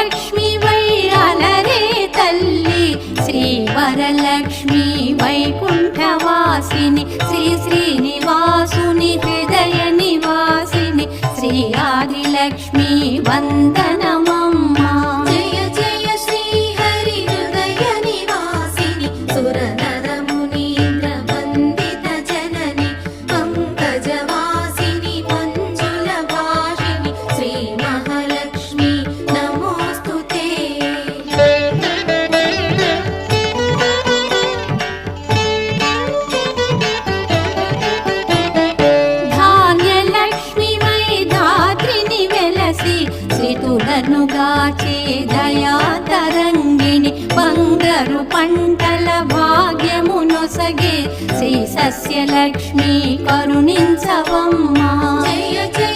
Lakshmi why అలరే తల్లి శ్రీ వరలక్ష్మి వైకుంఠవాసిని శ్రీ శ్రీనివాసుని హృదయ నివాసిని శ్రీ ఆదిలక్ష్మి వందనమమ్మా. జయ జయ శ్రీ హరి హృదయ నివాసిని సురనర మునీంద్ర వందిత జనని పంకజవాసిని మంజుల భాషిని శ్రీ మహాలక్ష్మి నమోస్తుతే. ధాన్యలక్ష్మి వై ధాత్రిని వెలసి శ్రీతులను గాచే దయా తరంగిణి బంగారు పంటల భాగ్యమునొసగే శ్రీ సస్యలక్ష్మి కరుణించవమ్మా. జయ జయ